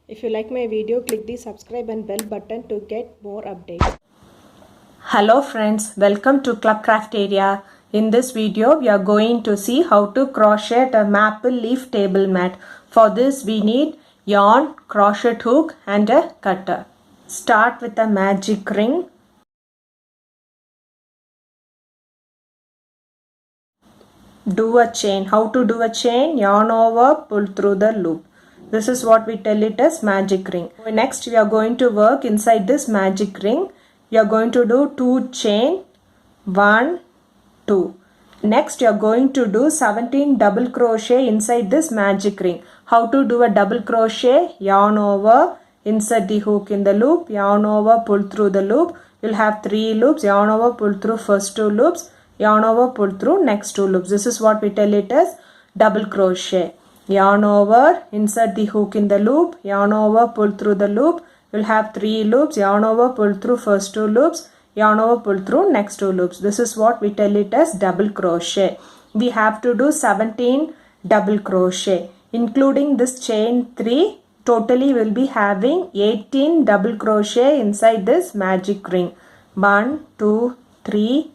If you like my video, click the subscribe and bell button to get more updates. Hello friends, welcome to Club Crafteria. In this video, we are going to see how to crochet a maple leaf table mat. For this, we need yarn, crochet hook and a cutter. Start with a magic ring. Do a chain. How to do a chain? Yarn over, pull through the loop. This is what we tell it as magic ring. Next, we are going to work inside this magic ring. You are going to do 2 chain, 1, 2. Next, you are going to do 17 double crochet inside this magic ring. How to do a double crochet? Yarn over, insert the hook in the loop, yarn over, pull through the loop. You'll have 3 loops, yarn over, pull through first 2 loops, yarn over, pull through next 2 loops. This is what we tell it as double crochet. Yarn over, insert the hook in the loop, yarn over, pull through the loop. You'll have 3 loops, yarn over, pull through first 2 loops, yarn over, pull through next 2 loops. This is what we tell it as double crochet. We have to do 17 double crochet. Including this chain 3, totally we'll be having 18 double crochet inside this magic ring. 1, 2, 3,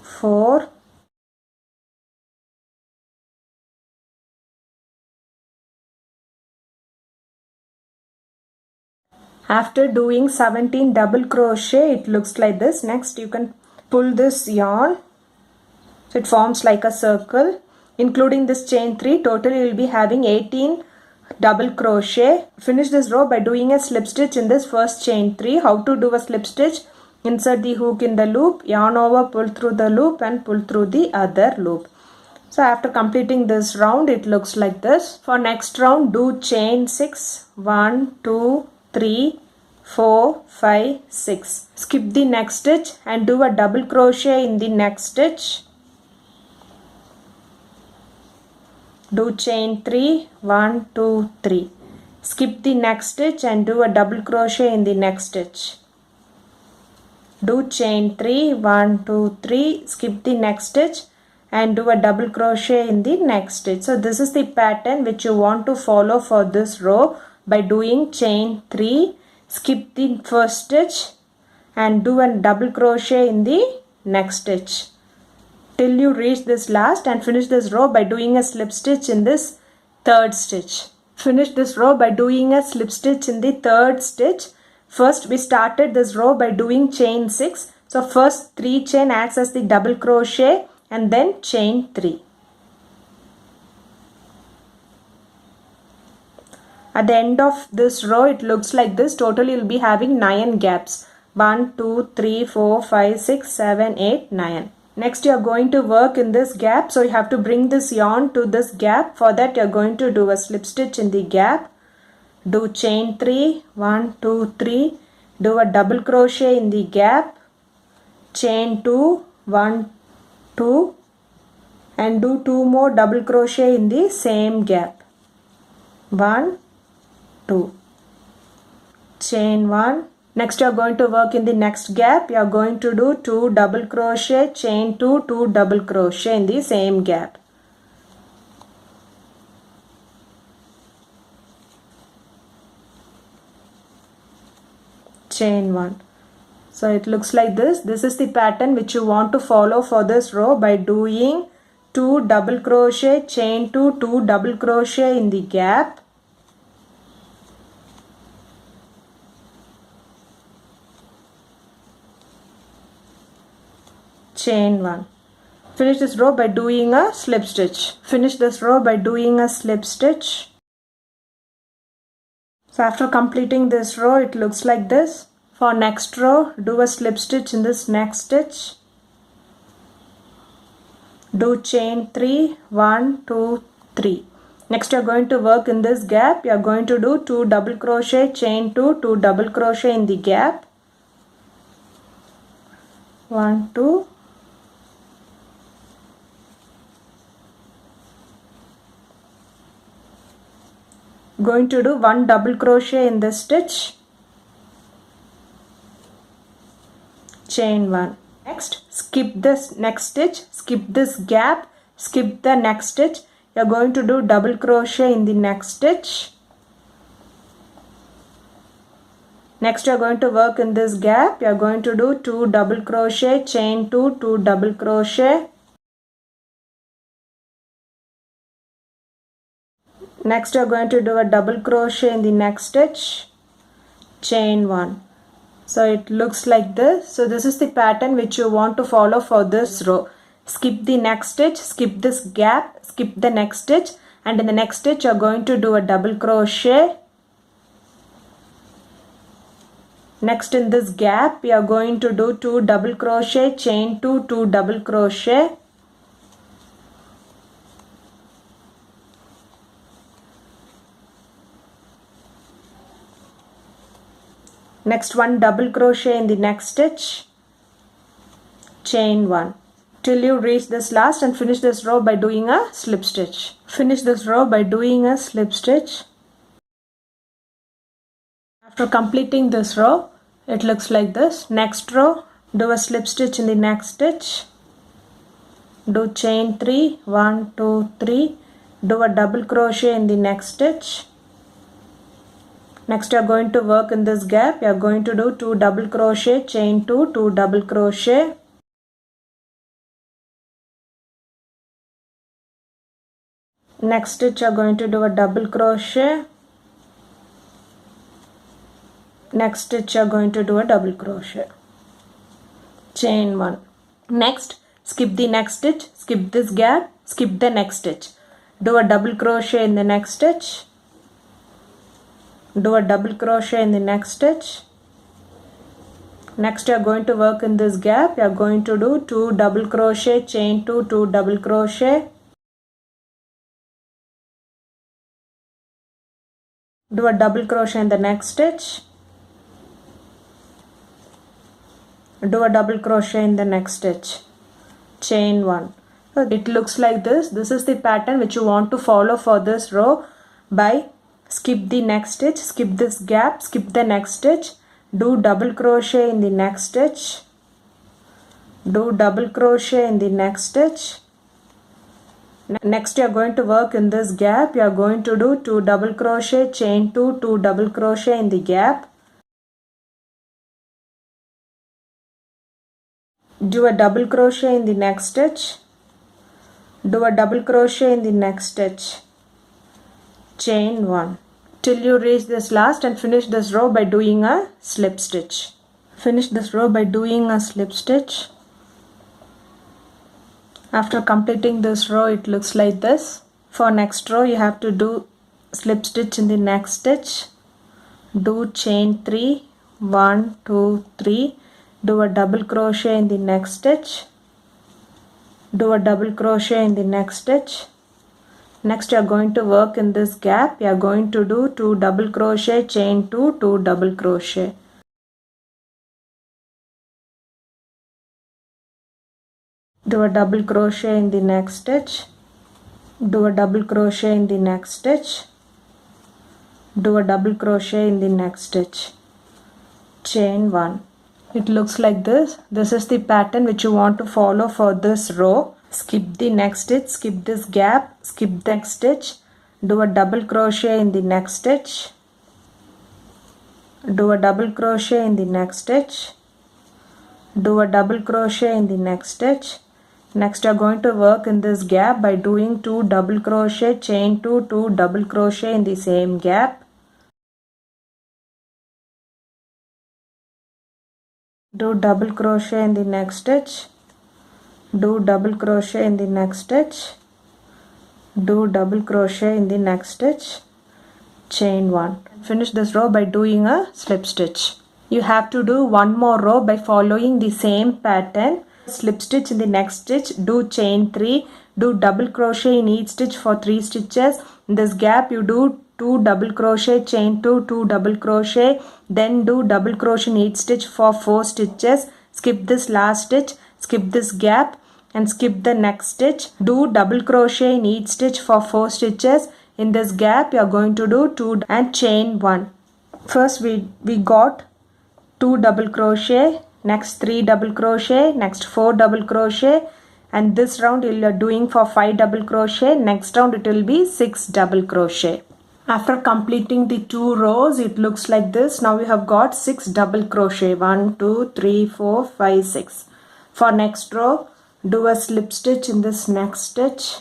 4, After doing 17 double crochet, it looks like this. Next, you can pull this yarn. So it forms like a circle. Including this chain 3, total you will be having 18 double crochet. Finish this row by doing a slip stitch in this first chain 3. How to do a slip stitch? Insert the hook in the loop, yarn over, pull through the loop and pull through the other loop. So after completing this round, it looks like this. For next round, do chain 6. 1, 2, 3, 4, 5, 6. Skip the next stitch and do a double crochet in the next stitch. Do chain 3, 1, 2, 3. Skip the next stitch and do a double crochet in the next stitch. Do chain 3, 1, 2, 3. Skip the next stitch and do a double crochet in the next stitch. So this is the pattern which you want to follow for this row. By doing chain 3, skip the first stitch and do a double crochet in the next stitch till you reach this last, and finish this row by doing a slip stitch in this third stitch. Finish this row by doing a slip stitch in the third stitch. First, we started this row by doing chain 6. So first 3 chain acts as the double crochet and then chain 3. At the end of this row, it looks like this. Total, you will be having 9 gaps. 1, 2, 3, 4, 5, 6, 7, 8, 9. Next, you are going to work in this gap. So, you have to bring this yarn to this gap. For that, you are going to do a slip stitch in the gap. Do chain 3. 1, 2, 3. Do a double crochet in the gap. Chain 2. 1, 2. And do 2 more double crochet in the same gap. 1, 2. Chain 1. Next, you are going to work in the next gap. You are going to do 2 double crochet, chain 2, 2 double crochet in the same gap. Chain 1. So it looks like this. This is the pattern which you want to follow for this row by doing 2 double crochet, chain 2, 2 double crochet in the gap. Chain 1. Finish this row by doing a slip stitch. Finish this row by doing a slip stitch. So after completing this row, it looks like this. For next row, do a slip stitch in this next stitch. Do chain 3, 1, 2, 3. Next, you are going to work in this gap. You are going to do 2 double crochet, chain 2, 2 double crochet in the gap. 1, 2. Going to do 1 double crochet in this stitch. Chain 1. Next, skip this next stitch, skip this gap, skip the next stitch. you are going to do double crochet in the next stitch. Next you are going to work in this gap. You are going to do 2 double crochet, chain 2, 2 double crochet. Next you are going to do a double crochet in the next stitch, chain 1. So it looks like this. So this is the pattern which you want to follow for this row. Skip the next stitch, skip this gap, skip the next stitch, and in the next stitch you are going to do a double crochet. Next in this gap we are going to do 2 double crochet, chain 2, 2 double crochet. Next 1 double crochet in the next stitch, chain 1, till you reach this last, and finish this row by doing a slip stitch. Finish this row by doing a slip stitch. After completing this row, it looks like this. Next row, do a slip stitch in the next stitch, do chain 3, 1, 2, 3, do a double crochet in the next stitch. Next you are going to work in this gap. You are going to do 2 double crochet, chain 2, 2 double crochet. Next stitch you are going to do a double crochet. Next stitch you are going to do a double crochet, chain 1. Next skip the next stitch, skip this gap, skip the next stitch, do a double crochet in the next stitch, do a double crochet in the next stitch. Next you are going to work in this gap. You are going to do 2 double crochet, chain 2, 2 double crochet, do a double crochet in the next stitch, do a double crochet in the next stitch, chain 1. So it looks like this. This is the pattern which you want to follow for this row. By skip the next stitch, skip this gap, skip the next stitch, do double crochet in the next stitch, do double crochet in the next stitch. Next you are going to work in this gap. You are going to do 2 double crochet, chain 2, 2 double crochet in the gap, do a double crochet in the next stitch, do a double crochet in the next stitch, chain 1, till you reach this last, and finish this row by doing a slip stitch. Finish this row by doing a slip stitch. After completing this row, it looks like this. For next row you have to do slip stitch in the next stitch, do chain 3, 1, 2, 3, do a double crochet in the next stitch, do a double crochet in the next stitch. Next you are going to work in this gap. You are going to do 2 double crochet, chain 2, 2 double crochet. Do a double crochet in the next stitch, do a double crochet in the next stitch, do a double crochet in the next stitch, chain 1. It looks like this. This is the pattern which you want to follow for this row. Skip the next stitch, skip this gap, skip the next stitch, do a double crochet in the next stitch, do a double crochet in the next stitch, do a double crochet in the next stitch. Next you are going to work in this gap by doing 2 double crochet, chain 2, 2 double crochet in the same gap, do double crochet in the next stitch, do double crochet in the next stitch, do double crochet in the next stitch, chain 1. Finish this row by doing a slip stitch. You have to do one more row by following the same pattern. Slip stitch in the next stitch, do chain 3, do double crochet in each stitch for 3 stitches. In this gap you do 2 double crochet, chain 2, 2 double crochet, then do double crochet in each stitch for 4 stitches. Skip this last stitch, skip this gap and skip the next stitch. Do double crochet in each stitch for 4 stitches. In this gap you are going to do 2 and chain 1. First we got 2 double crochet, next 3 double crochet, next 4 double crochet, and this round you are doing for 5 double crochet. Next round it will be 6 double crochet. After completing the 2 rows, it looks like this. Now we have got 6 double crochet. 1 2 3 4 5 6. For next row, do a slip stitch in this next stitch.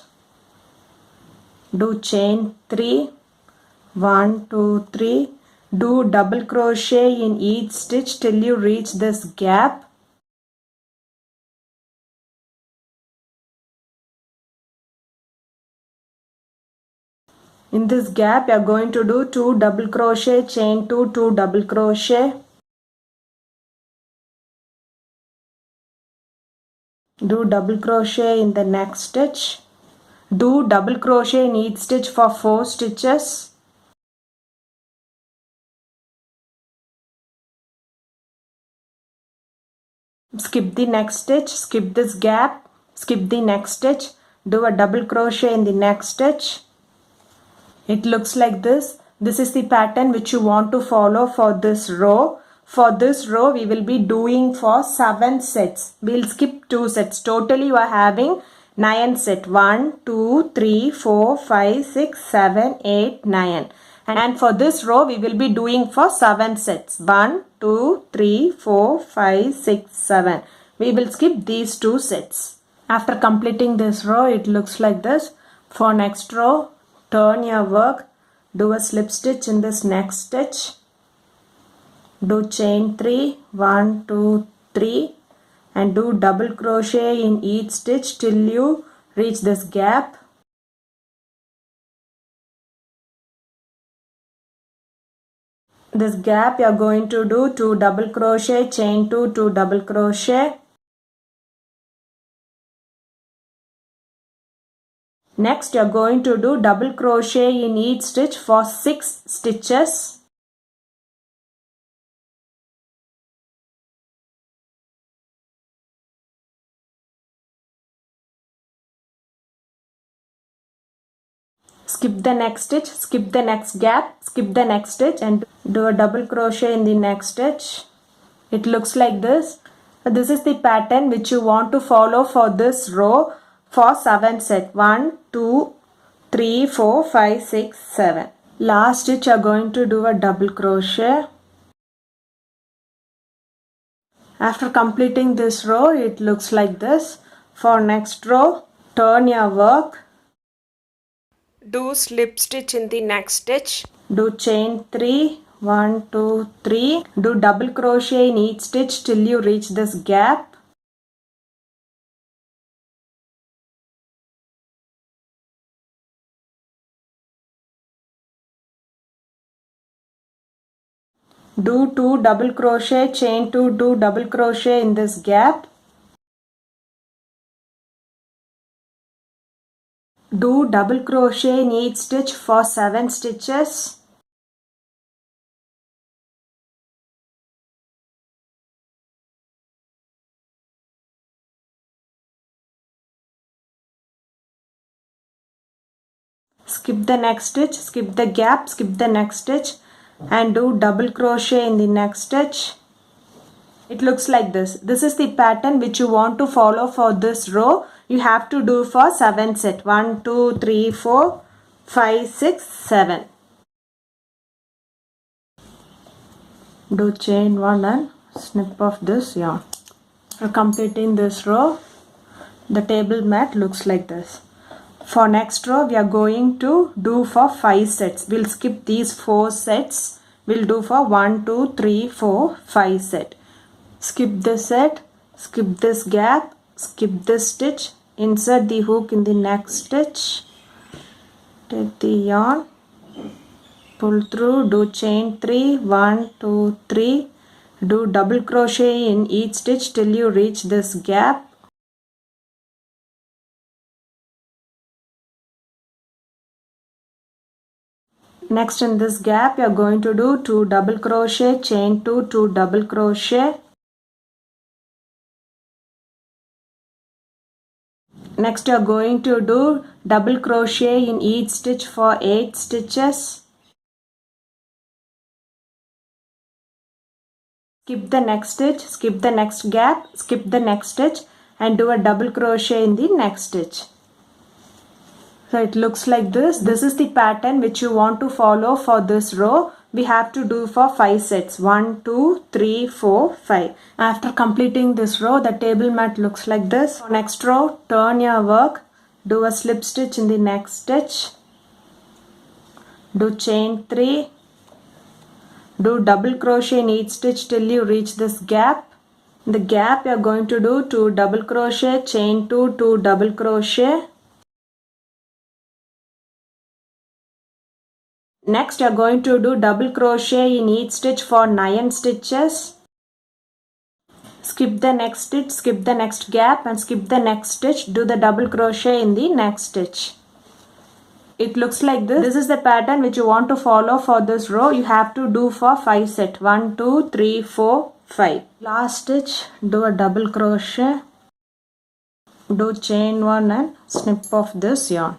Do chain 3. 1 2 3. Do double crochet in each stitch till you reach this gap. In this gap, you are going to do 2 double crochet, chain 2, 2 double crochet. Do double crochet in the next stitch. Do double crochet in each stitch for 4 stitches. Skip the next stitch, skip this gap, skip the next stitch, do a double crochet in the next stitch. It looks like this. This is the pattern which you want to follow for this row. For this row we will be doing for 7 sets. We'll skip 2 sets. Totally you are having 9 sets. 1, 2, 3, 4, 5, 6, 7, 8, 9. And for this row we will be doing for 7 sets. 1, 2, 3, 4, 5, 6, 7. We will skip these 2 sets. After completing this row it looks like this. For next row, turn your work, do a slip stitch in this next stitch, do chain 3, 1 2 3, and do double crochet in each stitch till you reach this gap. This gap you are going to do 2 double crochet, chain 2, 2 double crochet. Next you are going to do double crochet in each stitch for 6 stitches. Skip the next stitch, skip the next gap, skip the next stitch and do a double crochet in the next stitch. It looks like this. This is the pattern which you want to follow for this row for 7 sets. 1, 2, 3, 4, 5, 6, 7. Last stitch you are going to do a double crochet. After completing this row it looks like this. For next row, turn your work. Do slip stitch in the next stitch. Do chain 3, 1 2 3. Do double crochet in each stitch till you reach this gap. Do 2 double crochet, chain 2, do double crochet in this gap. Do double crochet in each stitch for 7 stitches. Skip the next stitch, skip the gap, skip the next stitch and do double crochet in the next stitch. It looks like this. This is the pattern which you want to follow for this row. You have to do for 7 sets. 1, 2, 3, 4, 5, 6, 7. Do chain 1 and snip off this yarn. For completing this row, the table mat looks like this. For next row, we are going to do for 5 sets. We'll skip these 4 sets. We'll do for 1, 2, 3, 4, 5 set. Skip this set, skip this gap, skip this stitch, insert the hook in the next stitch, take the yarn, pull through, do chain 3, 1, 2, 3, do double crochet in each stitch till you reach this gap. Next in this gap you are going to do 2 double crochet, chain 2, 2 double crochet. Next you are going to do double crochet in each stitch for 8 stitches. Skip the next stitch, skip the next gap, skip the next stitch and do a double crochet in the next stitch. So it looks like this. This is the pattern which you want to follow for this row. We have to do for 5 sets. 1, 2, 3, 4, 5. After completing this row, the table mat looks like this. For next row, turn your work. Do a slip stitch in the next stitch. Do chain 3. Do double crochet in each stitch till you reach this gap. In the gap you are going to do 2 double crochet, chain 2, 2 double crochet. Next you are going to do double crochet in each stitch for 9 stitches. Skip the next stitch, skip the next gap and skip the next stitch. Do the double crochet in the next stitch. It looks like this. This is the pattern which you want to follow for this row. You have to do for 5 sets. 1, 2, 3, 4, 5. Last stitch, do a double crochet. Do chain 1 and snip off this yarn.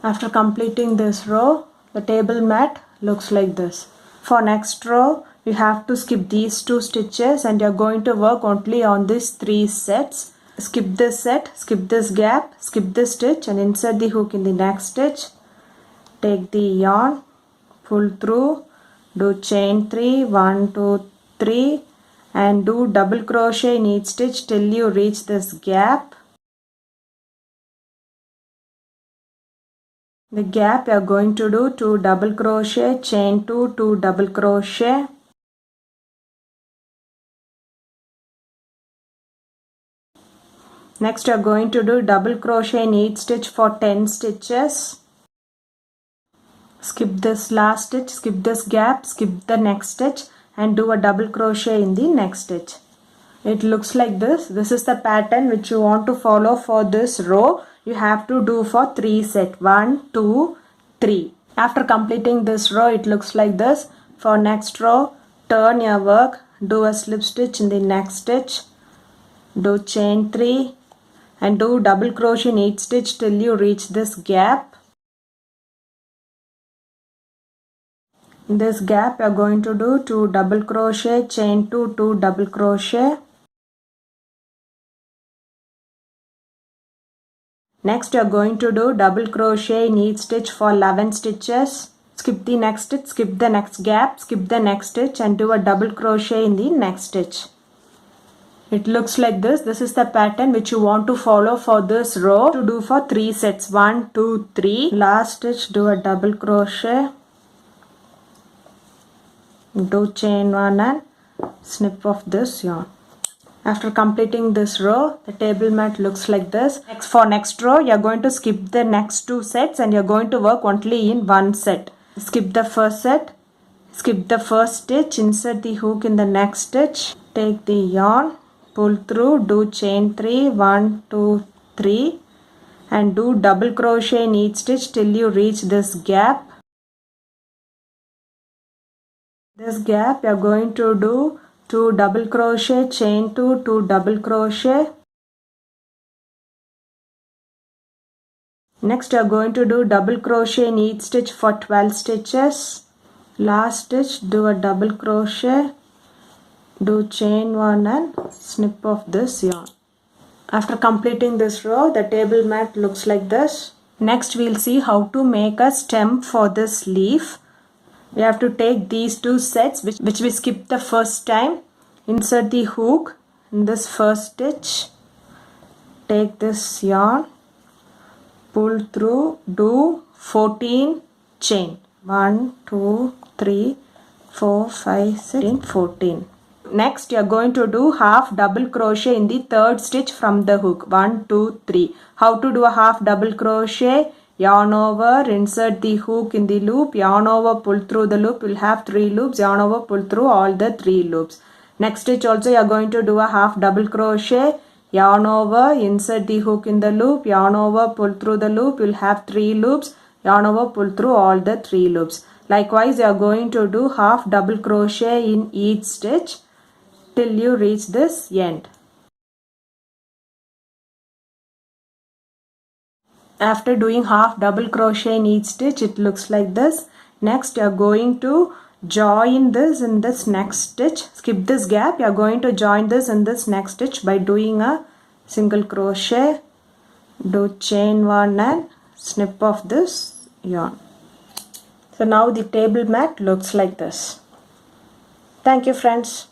After completing this row, the table mat looks like this. For next row, you have to skip these 2 stitches and you are going to work only on these 3 sets. Skip this set, skip this gap, skip this stitch and insert the hook in the next stitch. Take the yarn, pull through, do chain 3, 1, 2, 3 and do double crochet in each stitch till you reach this gap. The gap you are going to do 2 double crochet, chain 2, 2 double crochet. Next you are going to do double crochet in each stitch for 10 stitches. Skip this last stitch, skip this gap, skip the next stitch and do a double crochet in the next stitch. It looks like this. This is the pattern which you want to follow for this row. You have to do for 3 sets. 1, 2, 3. After completing this row, it looks like this. For next row, turn your work, do a slip stitch in the next stitch, do chain 3 and do double crochet in each stitch till you reach this gap. In this gap you are going to do 2 double crochet, chain 2, 2 double crochet. Next you are going to do double crochet in each stitch for 11 stitches. Skip the next stitch, skip the next gap, skip the next stitch and do a double crochet in the next stitch. It looks like this. This is the pattern which you want to follow for this row. To do for 3 sets. 1, 2, 3. Last stitch, do a double crochet. Do chain 1 and snip off this yarn. After completing this row, the table mat looks like this. For next row, you are going to skip the next 2 sets and you are going to work only in 1 set. Skip the first set, skip the first stitch, insert the hook in the next stitch, take the yarn, pull through, do chain 3, 1, 2, 3 and do double crochet in each stitch till you reach this gap. This gap you are going to do 2 double crochet, chain 2, 2 double crochet. Next you are going to do double crochet in each stitch for 12 stitches. Last stitch, do a double crochet, do chain 1 and snip off this yarn. After completing this row, the table mat looks like this. Next we will see how to make a stem for this leaf. We have to take these 2 sets which we skipped the first time. Insert the hook in this first stitch. Take this yarn, pull through, do 14 chain. 1, 2, 3, 4, 5, 6, 14. Next you are going to do half double crochet in the third stitch from the hook. 1, 2, 3. How to do a half double crochet? Yarn over, insert the hook in the loop, yarn over, pull through the loop. You'll have 3 loops, yarn over, pull through all the 3 loops. Next stitch also you are going to do a half double crochet, yarn over, insert the hook in the loop, yarn over, pull through the loop. You'll have 3 loops, yarn over, pull through all the 3 loops. Likewise you are going to do half double crochet in each stitch till you reach this end. After doing half double crochet in each stitch, it looks like this. Next you are going to join this in this next stitch. Skip this gap. You are going to join this in this next stitch by doing a single crochet, do chain 1 and snip off this yarn. So now the table mat looks like this. Thank you friends.